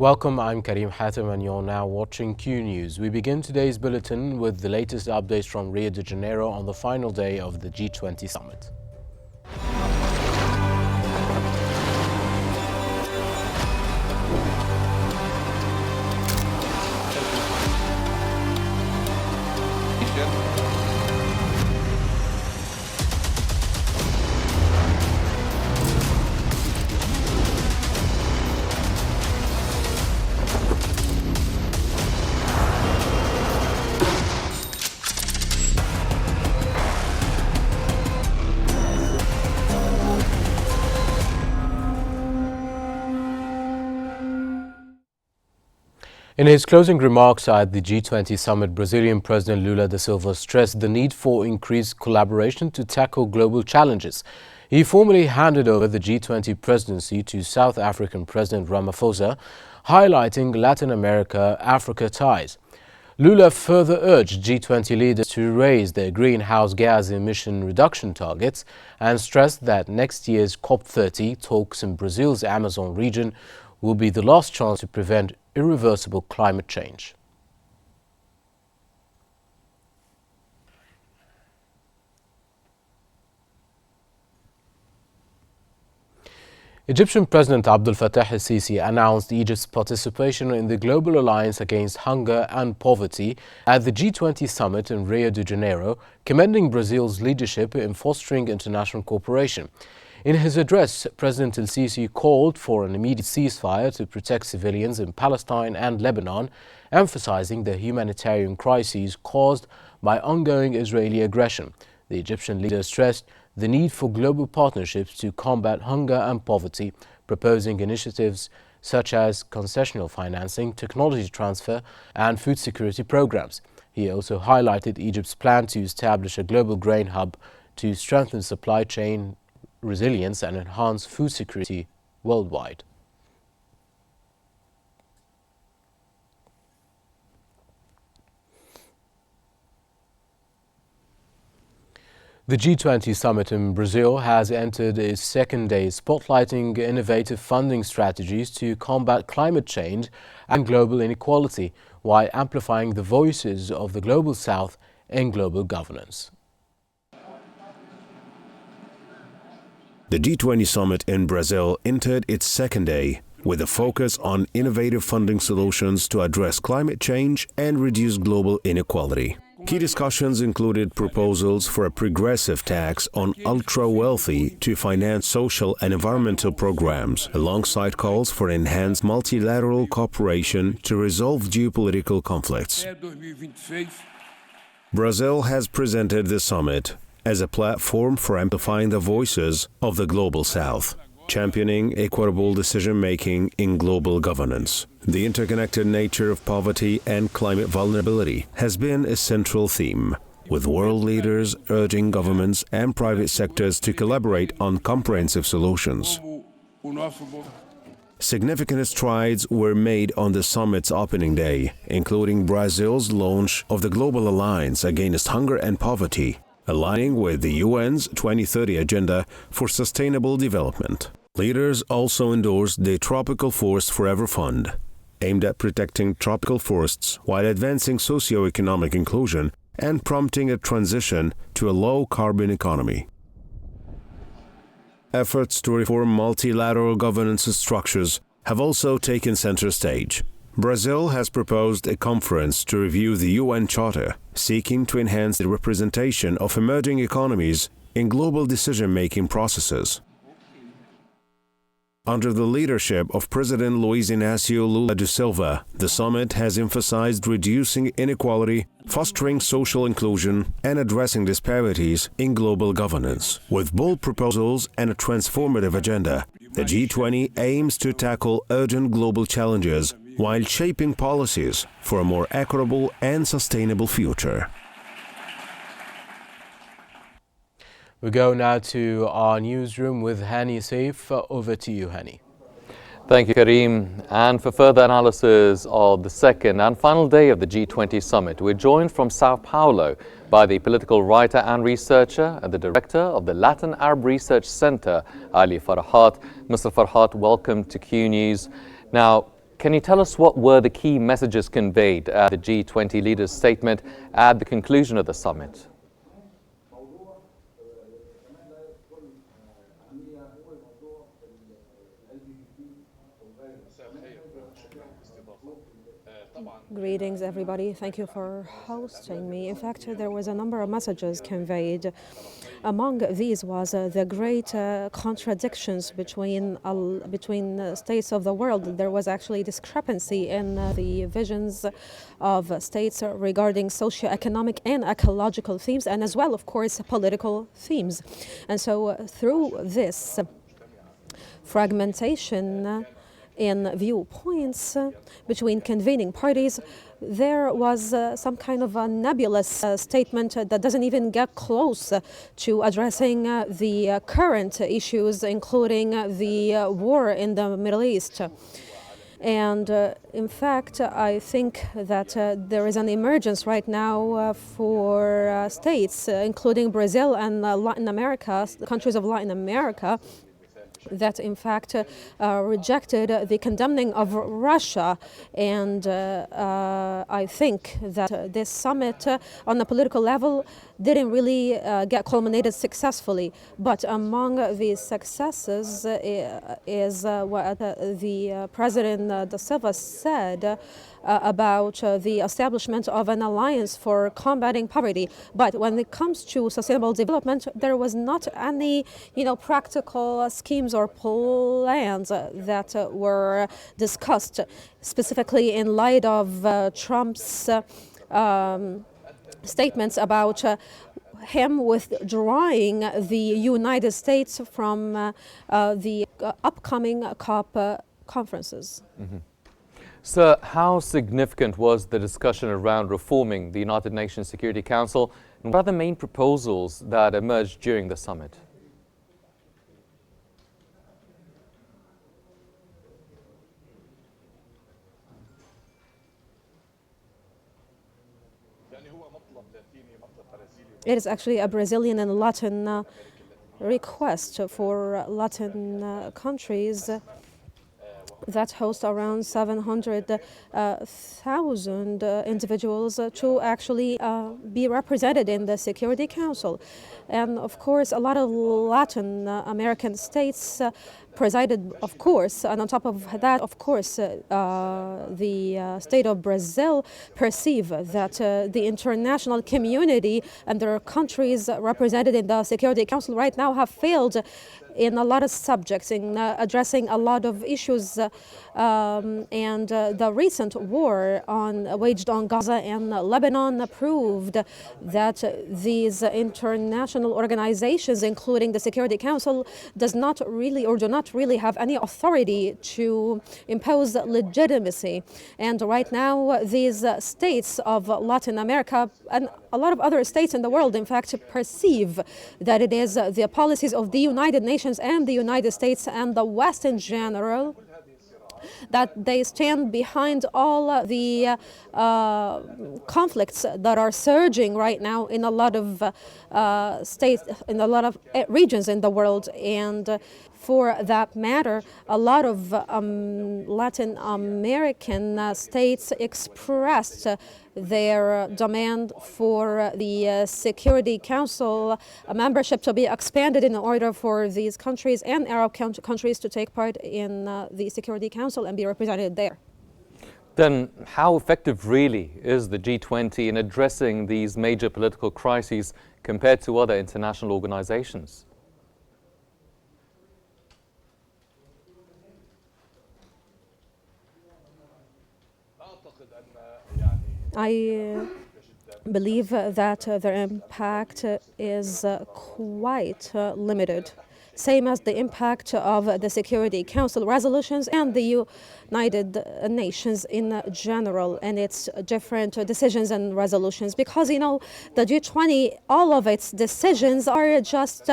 Welcome, I'm Karim Hatem and you're now watching Q News. We begin today's bulletin with the latest updates from Rio de Janeiro on the final day of the G20 summit. In his closing remarks at the G20 summit, Brazilian President Lula da Silva stressed the need for increased collaboration to tackle global challenges. He formally handed over the G20 presidency to South African President Ramaphosa, highlighting Latin America-Africa ties. Lula further urged G20 leaders to raise their greenhouse gas emission reduction targets and stressed that next year's COP30 talks in Brazil's Amazon region will be the last chance to prevent irreversible climate change. Egyptian President Abdel Fattah el-Sisi announced Egypt's participation in the Global Alliance Against Hunger and Poverty at the G20 summit in Rio de Janeiro, commending Brazil's leadership in fostering international cooperation. In his address, President el-Sisi called for an immediate ceasefire to protect civilians in Palestine and Lebanon, emphasizing the humanitarian crises caused by ongoing Israeli aggression. The Egyptian leader stressed the need for global partnerships to combat hunger and poverty, proposing initiatives such as concessional financing, technology transfer, and food security programs. He also highlighted Egypt's plan to establish a global grain hub to strengthen supply chain resilience and enhance food security worldwide. The G20 summit in Brazil has entered its second day, spotlighting innovative funding strategies to combat climate change and global inequality, while amplifying the voices of the Global South in global governance. The G20 summit in Brazil entered its second day with a focus on innovative funding solutions to address climate change and reduce global inequality. Key discussions included proposals for a progressive tax on ultra-wealthy to finance social and environmental programs, alongside calls for enhanced multilateral cooperation to resolve geopolitical conflicts. Brazil has presented the summit as a platform for amplifying the voices of the Global South, championing equitable decision-making in global governance. The interconnected nature of poverty and climate vulnerability has been a central theme, with world leaders urging governments and private sectors to collaborate on comprehensive solutions. Significant strides were made on the summit's opening day, including Brazil's launch of the Global Alliance Against Hunger and Poverty, aligning with the UN's 2030 Agenda for Sustainable Development. Leaders also endorsed the Tropical Forest Forever Fund, aimed at protecting tropical forests while advancing socio-economic inclusion and prompting a transition to a low-carbon economy. Efforts to reform multilateral governance structures have also taken center stage. Brazil has proposed a conference to review the UN Charter, seeking to enhance the representation of emerging economies in global decision-making processes. Under the leadership of President Luiz Inácio Lula da Silva, the summit has emphasized reducing inequality, fostering social inclusion, and addressing disparities in global governance. With bold proposals and a transformative agenda, the G20 aims to tackle urgent global challenges while shaping policies for a more equitable and sustainable future. We go now to our newsroom with Hani Saif. Over to you, Hani. Thank you, Karim. And for further analysis of the second and final day of the G20 summit, we're joined from Sao Paulo by the political writer and researcher and the director of the Latin Arab Research Center, Ali Farhat. Mr. Farhat, welcome to Q News. Now, Can you tell us what were the key messages conveyed at the G20 leaders' statement at the conclusion of the summit? Greetings, everybody. Thank you for hosting me. In fact, there was a number of messages conveyed. Among these was the great contradictions between states of the world. There was actually discrepancy in the visions of states regarding socio-economic and ecological themes, and as well, of course, political themes. And so through this fragmentation in viewpoints between convening parties, there was some kind of a nebulous statement that doesn't even get close to addressing the current issues, including the war in the Middle East. And in fact, I think that there is an emergence right now for states, including Brazil and Latin America, countries of Latin America, that in fact rejected the condemning of Russia. And I think that this summit on the political level didn't really get culminated successfully. But among these successes is what the President Da Silva said about the establishment of an alliance for combating poverty. But when it comes to sustainable development, there was not any, practical schemes or plans that were discussed, specifically in light of Trump's statements about him withdrawing the United States from the upcoming COP conferences. Mm-hmm. Sir, how significant was the discussion around reforming the United Nations Security Council, and what are the main proposals that emerged during the summit? It is actually a Brazilian and Latin request for Latin countries that host around 700,000 individuals to actually be represented in the Security Council. And of course, a lot of Latin American states presided, of course, and on top of that, of course, the state of Brazil perceive that the international community and their countries represented in the Security Council right now have failed in a lot of subjects, in addressing a lot of issues, and the recent war waged on Gaza and Lebanon proved that these international organizations, including the Security Council, do not really have any authority to impose legitimacy. And right now, these states of Latin America and a lot of other states in the world, in fact, perceive that it is the policies of the United Nations and the United States and the West in general that they stand behind all the conflicts that are surging right now in a lot of states, in a lot of regions in the world. And for that matter, a lot of Latin American states expressed their demand for the Security Council membership to be expanded in order for these countries and Arab countries to take part in the Security Council and be represented there. Then how effective really is the G20 in addressing these major political crises compared to other international organizations? I believe that their impact is quite limited, same as the impact of the Security Council resolutions and the United Nations in general and its different decisions and resolutions. Because, the G20, all of its decisions are just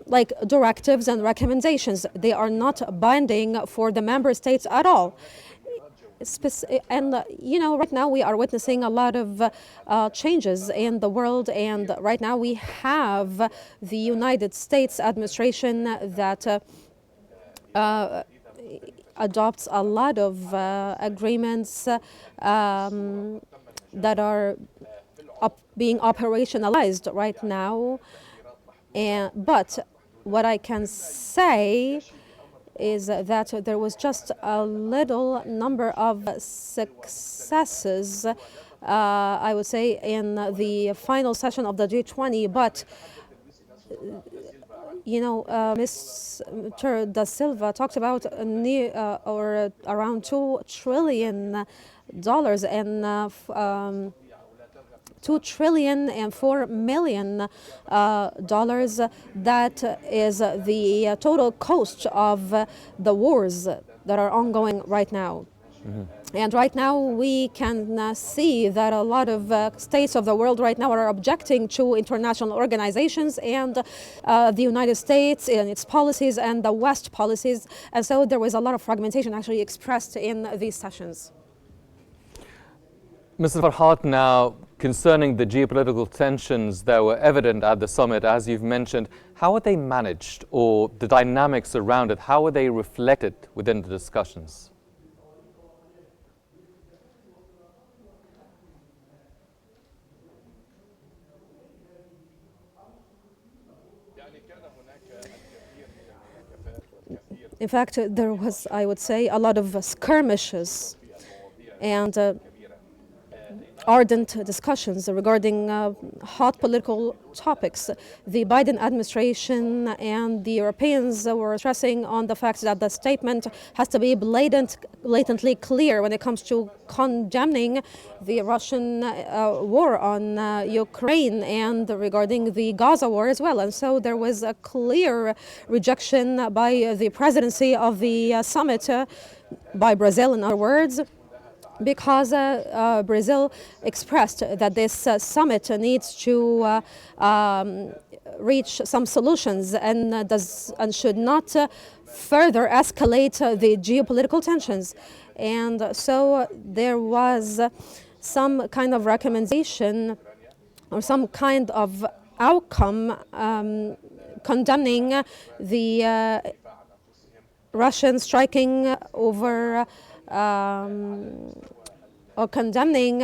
like directives and recommendations. They are not binding for the member states at all. And, right now we are witnessing a lot of changes in the world, and right now we have the United States administration that adopts a lot of agreements that are being operationalized right now. But what I can say is that there was just a little number of successes, I would say, in the final session of the G20. But Mr. Da Silva talked about around $2 trillion and $2,004,000,000. That is the total cost of the wars that are ongoing right now. And right now we can see that a lot of states of the world right now are objecting to international organizations and the United States and its policies and the West policies. And so there was a lot of fragmentation actually expressed in these sessions. Mr. Farhat, now concerning the geopolitical tensions that were evident at the summit, as you've mentioned, how are they managed, or the dynamics around it, how are they reflected within the discussions? In fact, there was, I would say, a lot of skirmishes and ardent discussions regarding hot political topics. The Biden administration and the Europeans were stressing on the fact that the statement has to be blatantly clear when it comes to condemning the Russian war on Ukraine and regarding the Gaza war as well. And so there was a clear rejection by the presidency of the summit, by Brazil in other words, because Brazil expressed that this summit needs to reach some solutions and should not further escalate the geopolitical tensions. And so there was some kind of recommendation or some kind of outcome condemning the Russian striking over or condemning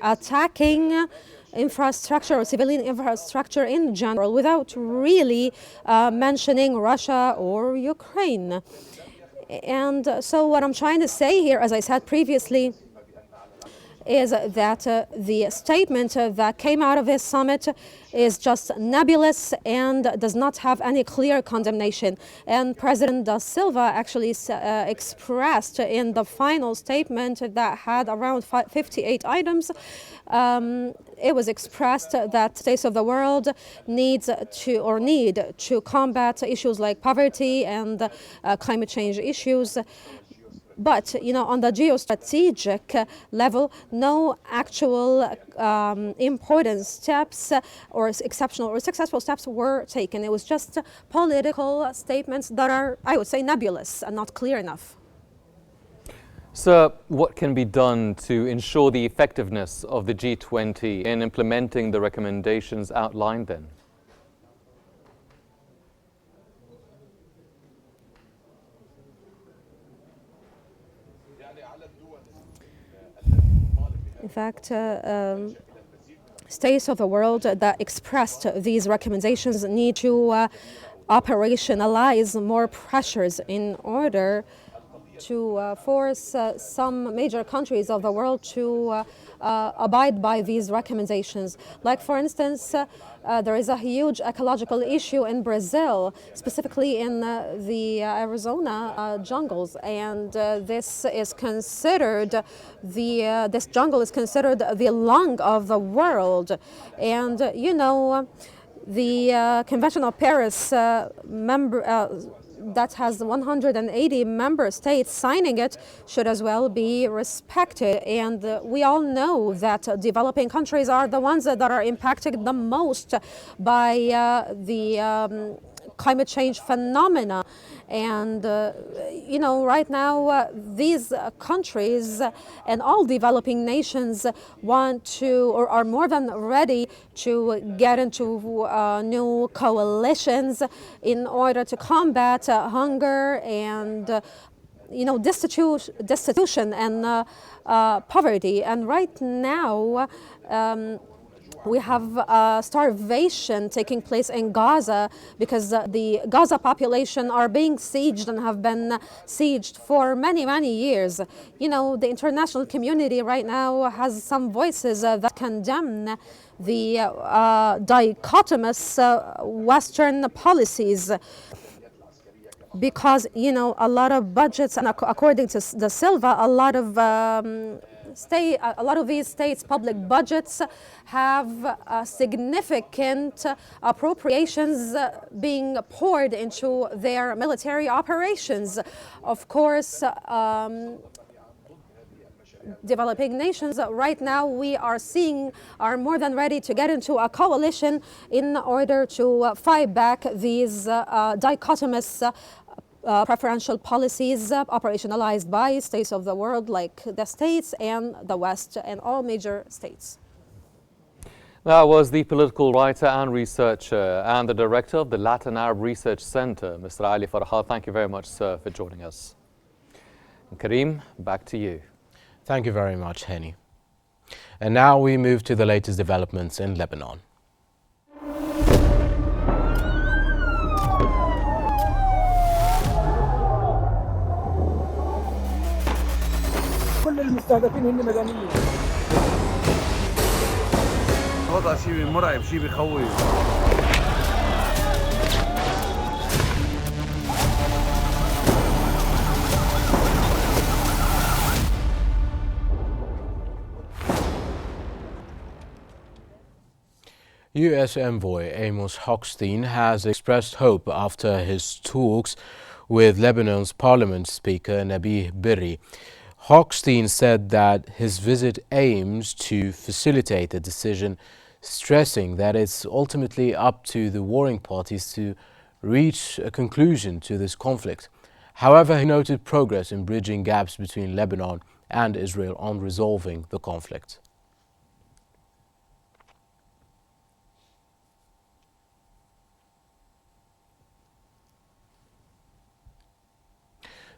attacking infrastructure or civilian infrastructure in general without really mentioning Russia or Ukraine. And so what I'm trying to say here, as I said previously, is that the statement that came out of this summit is just nebulous and does not have any clear condemnation. And President Da Silva actually expressed in the final statement that had around 58 items, it was expressed that states of the world need to combat issues like poverty and climate change issues. But, on the geostrategic level, no actual important steps or exceptional or successful steps were taken. It was just political statements that are, I would say, nebulous and not clear enough. Sir, what can be done to ensure the effectiveness of the G20 in implementing the recommendations outlined then? In fact, states of the world that expressed these recommendations need to operationalize more pressures in order to force some major countries of the world to abide by these recommendations. Like, for instance, there is a huge ecological issue in Brazil, specifically in the Arizona jungles, and this jungle is considered the lung of the world. And the Convention of Paris that has 180 member states signing it should as well be respected. And we all know that developing countries are the ones that are impacted the most by the climate change phenomena. And, right now, these countries and all developing nations want to, or are more than ready to get into new coalitions in order to combat hunger and destitution and poverty. And right now, we have starvation taking place in Gaza because the Gaza population are being sieged and have been sieged for many, many years. The international community right now has some voices that condemn the dichotomous Western policies, because a lot of budgets, and according to the Silva, a lot of these states' public budgets have significant appropriations being poured into their military operations. Of course, developing nations right now, we are seeing, are more than ready to get into a coalition in order to fight back these dichotomous preferential policies operationalized by states of the world like the States and the West and all major states. That was the political writer and researcher and the director of the Latin Arab Research Center, Mr. Ali Farhad. Thank you very much, sir, for joining us. And Kareem, back to you. Thank you very much, Henny. And now we move to the latest developments in Lebanon. كل المستهدفين هن مدنيين. وضع شيء مرعب، شيء بخوف. U.S. envoy Amos Hochstein has expressed hope after his talks with Lebanon's parliament speaker Nabih Berri. Hochstein said that his visit aims to facilitate a decision, stressing that it's ultimately up to the warring parties to reach a conclusion to this conflict. However, he noted progress in bridging gaps between Lebanon and Israel on resolving the conflict.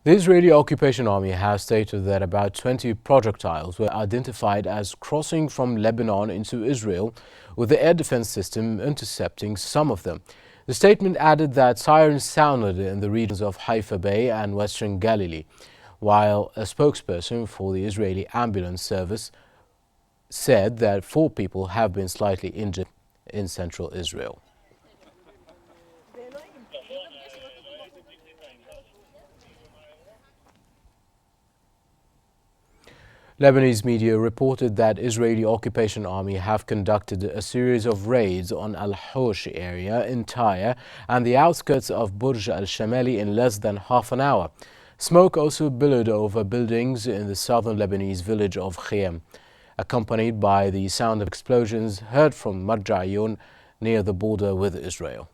The Israeli Occupation Army has stated that about 20 projectiles were identified as crossing from Lebanon into Israel, with the air defense system intercepting some of them. The statement added that sirens sounded in the regions of Haifa Bay and Western Galilee, while a spokesperson for the Israeli ambulance service said that 4 people have been slightly injured in central Israel. Lebanese media reported that Israeli Occupation Army have conducted a series of raids on Al-Hosh area in Tyre and the outskirts of Burj al-Shamali in less than half an hour. Smoke also billowed over buildings in the southern Lebanese village of Khayam, accompanied by the sound of explosions heard from Marja'iyun near the border with Israel.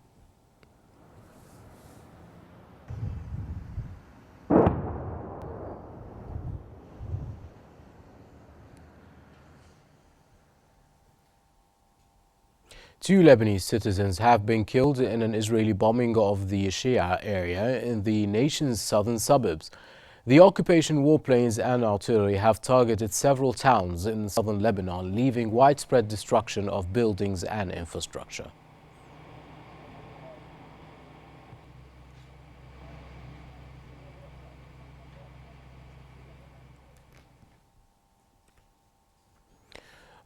Two Lebanese citizens have been killed in an Israeli bombing of the Shia area in the nation's southern suburbs. The occupation warplanes and artillery have targeted several towns in southern Lebanon, leaving widespread destruction of buildings and infrastructure.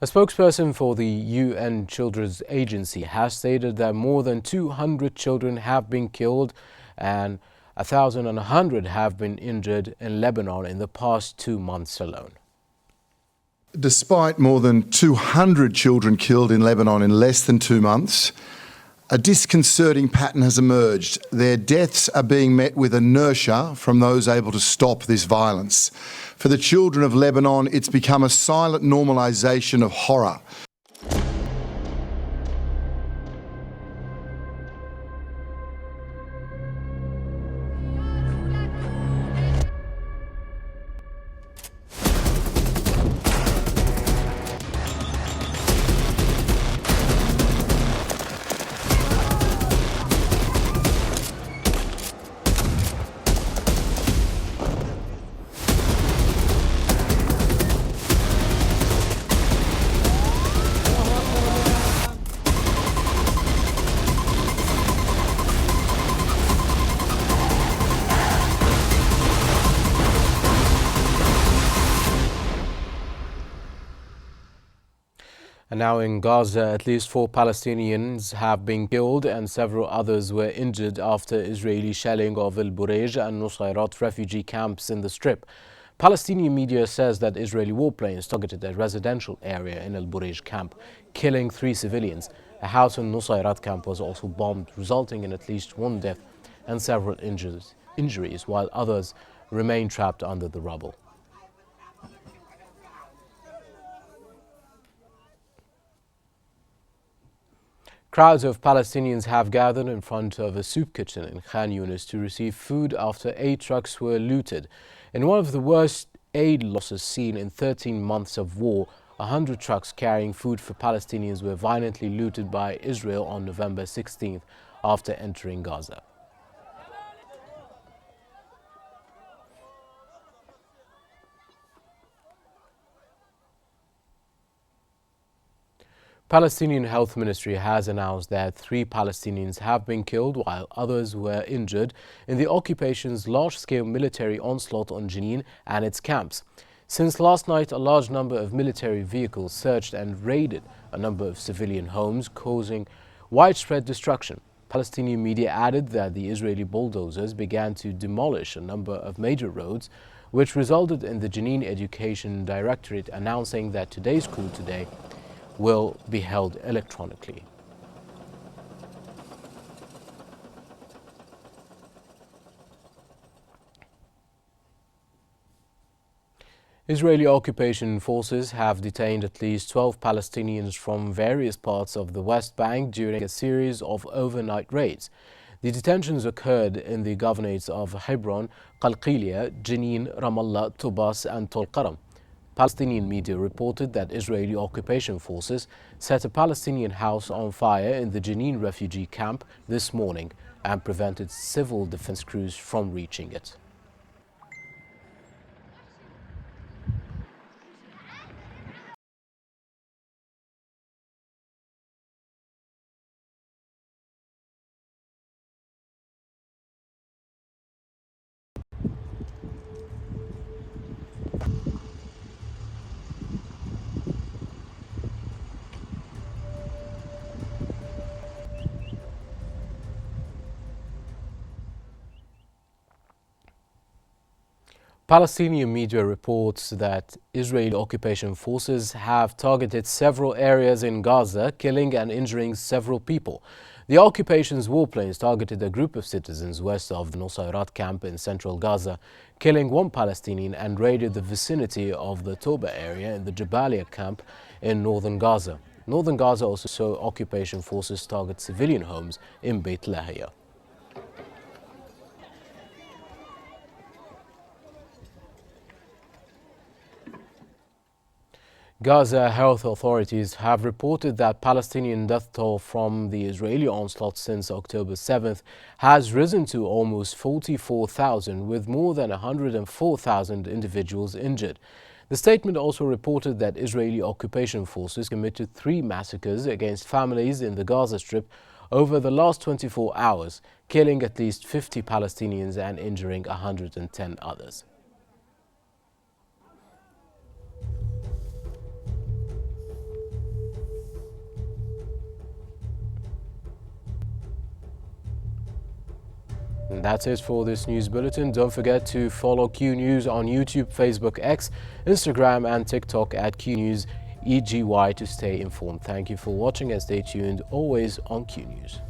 A spokesperson for the UN Children's Agency has stated that more than 200 children have been killed and 1,100 have been injured in Lebanon in the past 2 months alone. Despite more than 200 children killed in Lebanon in less than 2 months, a disconcerting pattern has emerged. Their deaths are being met with inertia from those able to stop this violence. For the children of Lebanon, it's become a silent normalisation of horror. Now in Gaza, at least 4 Palestinians have been killed and several others were injured after Israeli shelling of Al Bureij and Nusayrat refugee camps in the Strip. Palestinian media says that Israeli warplanes targeted a residential area in Al Bureij camp, killing 3 civilians. A house in Nusayrat camp was also bombed, resulting in at least 1 death and several injuries, while others remain trapped under the rubble. Crowds of Palestinians have gathered in front of a soup kitchen in Khan Yunis to receive food after 8 trucks were looted. In one of the worst aid losses seen in 13 months of war, 100 trucks carrying food for Palestinians were violently looted by Israel on November 16th after entering Gaza. Palestinian Health Ministry has announced that 3 Palestinians have been killed while others were injured in the occupation's large-scale military onslaught on Jenin and its camps. Since last night, a large number of military vehicles searched and raided a number of civilian homes, causing widespread destruction. Palestinian media added that the Israeli bulldozers began to demolish a number of major roads, which resulted in the Jenin Education Directorate announcing that today's school will be held electronically. Israeli occupation forces have detained at least 12 Palestinians from various parts of the West Bank during a series of overnight raids. The detentions occurred in the governorates of Hebron, Qalqilia, Jenin, Ramallah, Tubas and Tulqaram. Palestinian media reported that Israeli occupation forces set a Palestinian house on fire in the Jenin refugee camp this morning and prevented civil defense crews from reaching it. Palestinian media reports that Israeli occupation forces have targeted several areas in Gaza, killing and injuring several people. The occupation's warplanes targeted a group of citizens west of the Nusayrat camp in central Gaza, killing 1 Palestinian, and raided the vicinity of the Toba area in the Jabalia camp in northern Gaza. Northern Gaza also saw occupation forces target civilian homes in Beit Lahia. Gaza health authorities have reported that Palestinian death toll from the Israeli onslaught since October 7th has risen to almost 44,000, with more than 104,000 individuals injured. The statement also reported that Israeli occupation forces committed 3 massacres against families in the Gaza Strip over the last 24 hours, killing at least 50 Palestinians and injuring 110 others. And that's it for this news bulletin. Don't forget to follow Q News on YouTube, Facebook, X, Instagram and TikTok at Qnews EGY to stay informed. Thank you for watching and stay tuned always on Q News.